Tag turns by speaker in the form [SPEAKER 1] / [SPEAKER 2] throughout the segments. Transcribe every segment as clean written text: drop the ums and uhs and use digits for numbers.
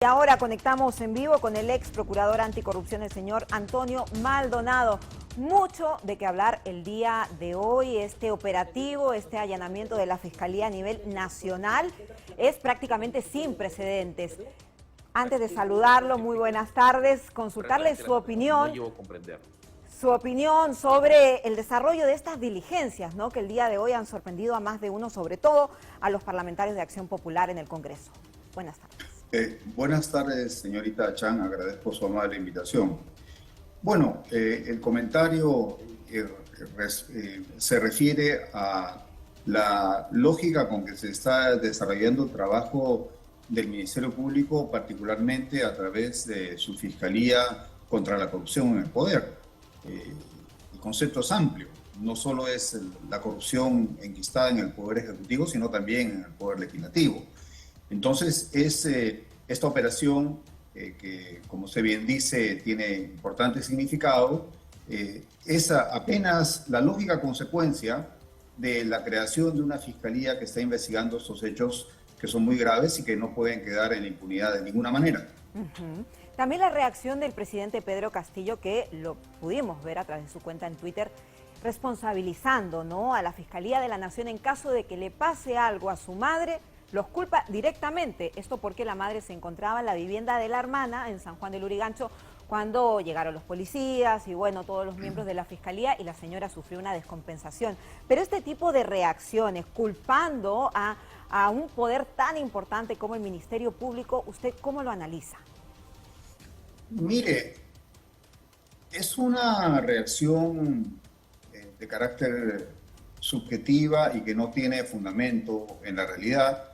[SPEAKER 1] Ahora conectamos en vivo con el ex procurador anticorrupción, el señor Antonio Maldonado. Mucho de qué hablar el día de hoy. Este operativo, este allanamiento de la Fiscalía a nivel nacional es prácticamente sin precedentes. Antes de saludarlo, muy buenas tardes, consultarle su opinión. Su opinión sobre el desarrollo de estas diligencias, ¿no?, que el día de hoy han sorprendido a más de uno, sobre todo a los parlamentarios de Acción Popular en el Congreso. Buenas tardes.
[SPEAKER 2] Buenas tardes, señorita Chan, agradezco su amable invitación. Bueno, el comentario se refiere a la lógica con que se está desarrollando el trabajo del Ministerio Público, particularmente a través de su Fiscalía contra la Corrupción en el Poder. El concepto es amplio, no solo es la corrupción enquistada en el Poder Ejecutivo, sino también en el Poder Legislativo. Entonces, esta operación, que como usted bien dice, tiene importante significado, es apenas la lógica consecuencia de la creación de una fiscalía que está investigando estos hechos que son muy graves y que no pueden quedar en impunidad de ninguna manera.
[SPEAKER 1] También la reacción del presidente Pedro Castillo, que lo pudimos ver a través de su cuenta en Twitter, responsabilizando, ¿no?, a la Fiscalía de la Nación en caso de que le pase algo a su madre. Los culpa directamente, esto porque la madre se encontraba en la vivienda de la hermana en San Juan del Lurigancho cuando llegaron los policías y bueno, todos los miembros de la Fiscalía, y la señora sufrió una descompensación. Pero este tipo de reacciones, culpando a un poder tan importante como el Ministerio Público, ¿usted cómo lo analiza?
[SPEAKER 2] Mire, es una reacción de carácter subjetiva y que no tiene fundamento en la realidad.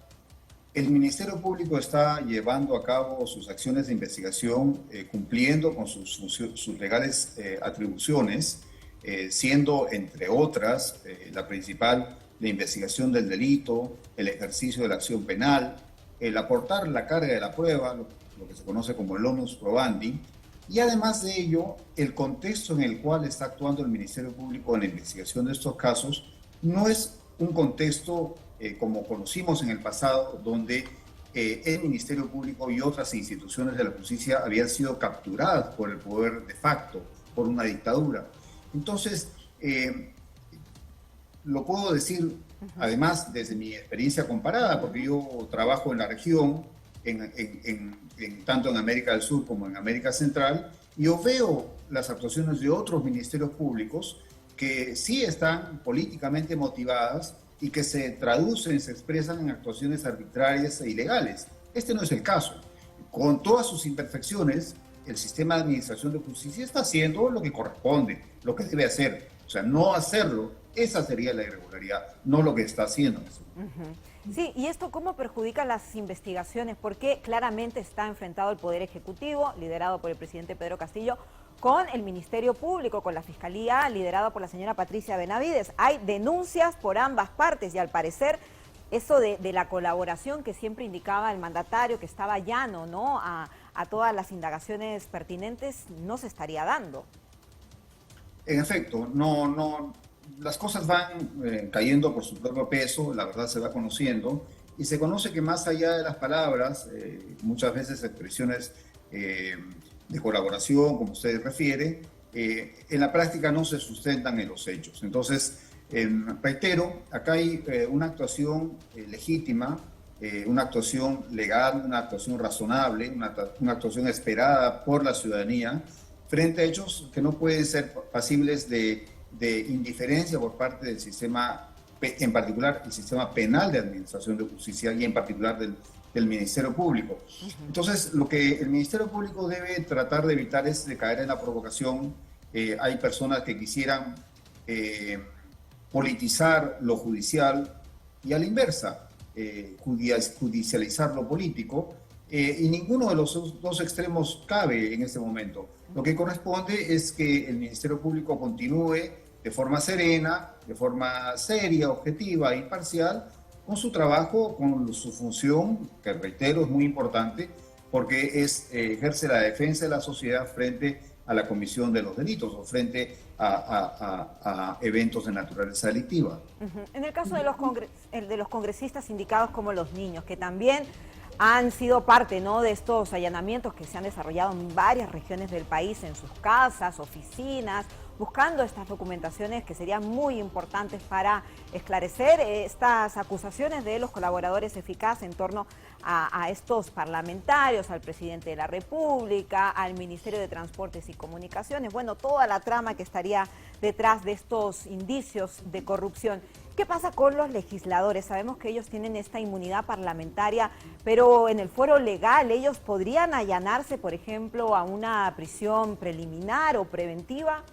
[SPEAKER 2] El Ministerio Público está llevando a cabo sus acciones de investigación cumpliendo con sus legales atribuciones, siendo, entre otras, la principal la investigación del delito, el ejercicio de la acción penal, el aportar la carga de la prueba, lo que se conoce como el onus probandi, y además de ello, el contexto en el cual está actuando el Ministerio Público en la investigación de estos casos no es un contexto como conocimos en el pasado, donde el Ministerio Público y otras instituciones de la justicia habían sido capturadas por el poder de facto, por una dictadura. Entonces, lo puedo decir, además, desde mi experiencia comparada, porque yo trabajo en la región, tanto en América del Sur como en América Central, y yo veo las actuaciones de otros ministerios públicos que sí están políticamente motivadas y que se traducen, se expresan en actuaciones arbitrarias e ilegales. Este no es el caso. Con todas sus imperfecciones, el sistema de administración de justicia está haciendo lo que corresponde, lo que debe hacer. O sea, no hacerlo, esa sería la irregularidad, no lo que está haciendo.
[SPEAKER 1] Sí, ¿y esto cómo perjudica las investigaciones? Porque claramente está enfrentado el Poder Ejecutivo, liderado por el presidente Pedro Castillo, con el Ministerio Público, con la Fiscalía, liderada por la señora Patricia Benavides. Hay denuncias por ambas partes y al parecer eso de la colaboración que siempre indicaba el mandatario, que estaba llano, ¿no?, a todas las indagaciones pertinentes, no se estaría dando.
[SPEAKER 2] En efecto, no, las cosas van cayendo por su propio peso, la verdad se va conociendo, y se conoce que más allá de las palabras, muchas veces expresiones de colaboración, como usted refiere, en la práctica no se sustentan en los hechos. Entonces, reitero, acá hay una actuación legítima, una actuación legal, una actuación razonable, una actuación esperada por la ciudadanía, frente a hechos que no pueden ser pasibles de indiferencia por parte del sistema, en particular el sistema penal de administración de justicia y en particular del Ministerio Público. Entonces, lo que el Ministerio Público debe tratar de evitar es de caer en la provocación. Hay personas que quisieran politizar lo judicial y a la inversa, judicializar lo político, y ninguno de los dos extremos cabe en este momento. Lo que corresponde es que el Ministerio Público continúe de forma serena, de forma seria, objetiva e imparcial, con su trabajo, con su función, que reitero es muy importante, porque ejerce la defensa de la sociedad frente a la comisión de los delitos o frente a eventos de naturaleza delictiva.
[SPEAKER 1] En el caso de los congresistas indicados como los niños, que también han sido parte, ¿no?, de estos allanamientos que se han desarrollado en varias regiones del país, en sus casas, oficinas, buscando estas documentaciones que serían muy importantes para esclarecer estas acusaciones de los colaboradores eficaces en torno a estos parlamentarios, al presidente de la República, al Ministerio de Transportes y Comunicaciones, bueno, toda la trama que estaría detrás de estos indicios de corrupción. ¿Qué pasa con los legisladores? Sabemos que ellos tienen esta inmunidad parlamentaria, pero en el fuero legal ellos podrían allanarse, por ejemplo, a una prisión preliminar o preventiva.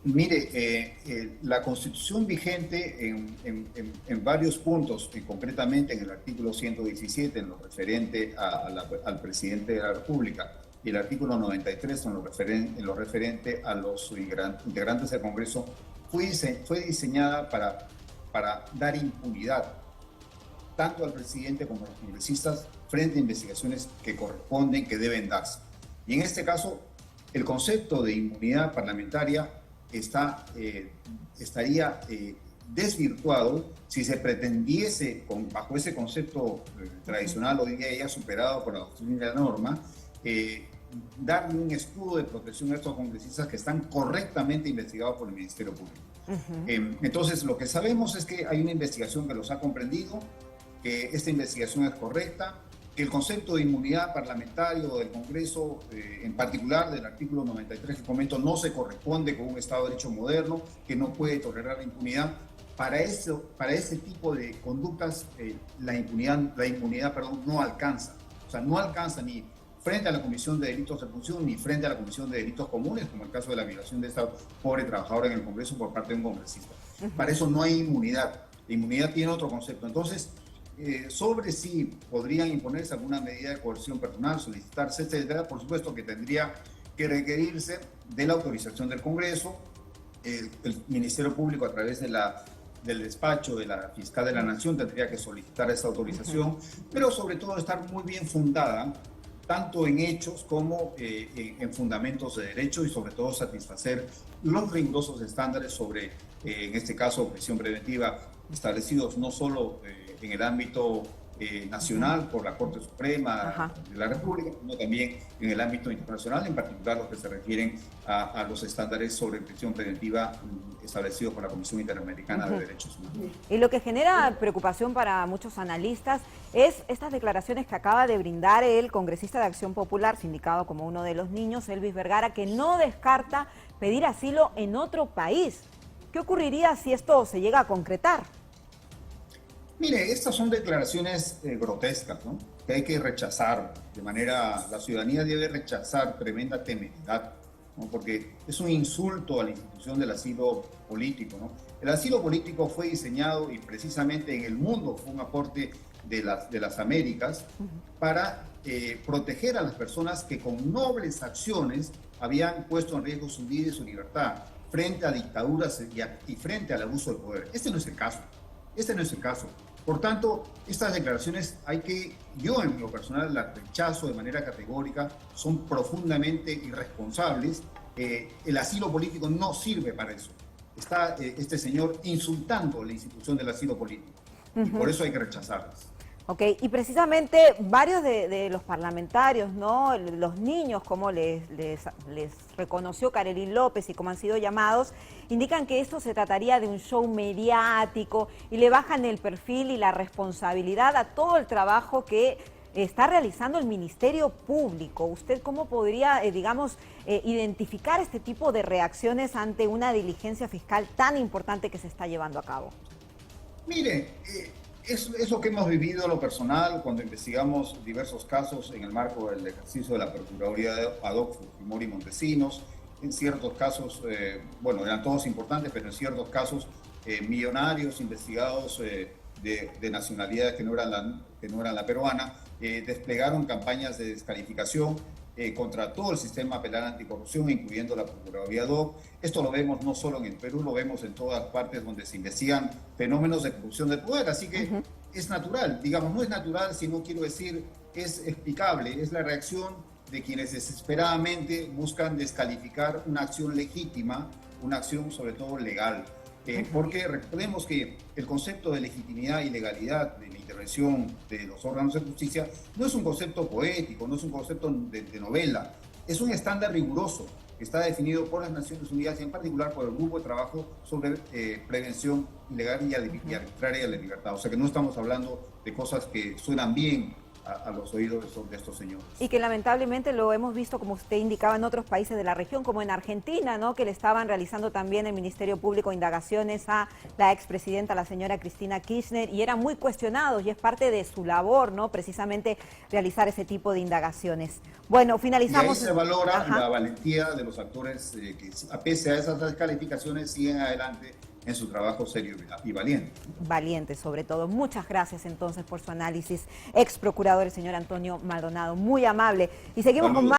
[SPEAKER 2] Mire, la Constitución vigente en varios puntos, y concretamente en el artículo 117, en lo referente al presidente de la República, y el artículo 93, en lo referente a los integrantes del Congreso, fue diseñada para dar impunidad tanto al presidente como a los congresistas frente a investigaciones que corresponden, que deben darse. Y en este caso, el concepto de inmunidad parlamentaria estaría desvirtuado si se pretendiese, bajo ese concepto tradicional, hoy día ya superado por la doctrina de la norma, darle un escudo de protección a estos congresistas que están correctamente investigados por el Ministerio Público. Entonces, lo que sabemos es que hay una investigación que los ha comprendido, que esta investigación es correcta, que el concepto de inmunidad parlamentaria o del Congreso, en particular del artículo 93 que comento, no se corresponde con un Estado de Derecho moderno, que no puede tolerar la impunidad. Para ese tipo de conductas, la impunidad no alcanza. O sea, no alcanza ni frente a la Comisión de Delitos de Función ni frente a la Comisión de Delitos Comunes, como el caso de la violación de esta pobre trabajadora en el Congreso por parte de un congresista. Para eso no hay inmunidad. La inmunidad tiene otro concepto. Entonces, sobre si podrían imponerse alguna medida de coerción personal, solicitarse, etcétera, por supuesto que tendría que requerirse de la autorización del Congreso, el Ministerio Público a través del despacho de la Fiscal de la Nación tendría que solicitar esa autorización, pero sobre todo estar muy bien fundada, tanto en hechos como en fundamentos de derecho, y sobre todo satisfacer los rigurosos estándares sobre, en este caso, prisión preventiva, establecidos no solo en el ámbito nacional por la Corte Suprema de la República, sino también en el ámbito internacional, en particular los que se refieren a los estándares sobre prisión preventiva establecidos por la Comisión Interamericana de Derechos Humanos.
[SPEAKER 1] Y lo que genera preocupación para muchos analistas es estas declaraciones que acaba de brindar el congresista de Acción Popular, sindicado como uno de los niños, Elvis Vergara, que no descarta pedir asilo en otro país. ¿Qué ocurriría si esto se llega a concretar?
[SPEAKER 2] Mire, estas son declaraciones grotescas, ¿no?, que hay que rechazar de manera, la ciudadanía debe rechazar tremenda temeridad, ¿no?, porque es un insulto a la institución del asilo político, ¿no? El asilo político fue diseñado y precisamente en el mundo fue un aporte de las Américas para proteger a las personas que con nobles acciones habían puesto en riesgo su vida y su libertad frente a dictaduras y frente al abuso del poder. Este no es el caso. Este no es el caso. Por tanto, estas declaraciones yo en lo personal las rechazo de manera categórica, son profundamente irresponsables. El asilo político no sirve para eso. Está este señor insultando la institución del asilo político y por eso hay que rechazarlas.
[SPEAKER 1] Ok, y precisamente varios de los parlamentarios, ¿no?, los niños, como les reconoció Karelyn López y como han sido llamados, indican que esto se trataría de un show mediático y le bajan el perfil y la responsabilidad a todo el trabajo que está realizando el Ministerio Público. ¿Usted cómo podría, identificar este tipo de reacciones ante una diligencia fiscal tan importante que se está llevando a cabo?
[SPEAKER 2] Mire, es lo que hemos vivido a lo personal cuando investigamos diversos casos en el marco del ejercicio de la Procuraduría ad hoc Fujimori y Montesinos. En ciertos casos, eran todos importantes, pero en ciertos casos millonarios investigados de nacionalidades que no eran la peruana, desplegaron campañas de descalificación contra todo el sistema penal anticorrupción, incluyendo la Procuraduría ad hoc. Esto lo vemos no solo en el Perú, lo vemos en todas partes donde se investigan fenómenos de corrupción del poder. Así que es natural, no es natural, sino quiero decir, es explicable, es la reacción de quienes desesperadamente buscan descalificar una acción legítima, una acción sobre todo legal. Porque recordemos que el concepto de legitimidad y legalidad de la intervención de los órganos de justicia no es un concepto poético, no es un concepto de novela, es un estándar riguroso que está definido por las Naciones Unidas y en particular por el Grupo de Trabajo sobre Prevención Ilegal y Arbitraria de la Libertad. O sea que no estamos hablando de cosas que suenan bien a los oídos de estos señores.
[SPEAKER 1] Y que lamentablemente lo hemos visto, como usted indicaba, en otros países de la región, como en Argentina, ¿no? Que le estaban realizando también el Ministerio Público indagaciones a la expresidenta, la señora Cristina Kirchner, y eran muy cuestionados, y es parte de su labor, ¿no? Precisamente realizar ese tipo de indagaciones. Bueno, finalizamos.
[SPEAKER 2] Y ahí se valora la valentía de los actores que, a pese a esas descalificaciones, siguen adelante en su trabajo serio y valiente.
[SPEAKER 1] Valiente, sobre todo. Muchas gracias entonces por su análisis, ex procurador, el señor Antonio Maldonado, muy amable. Y seguimos con más.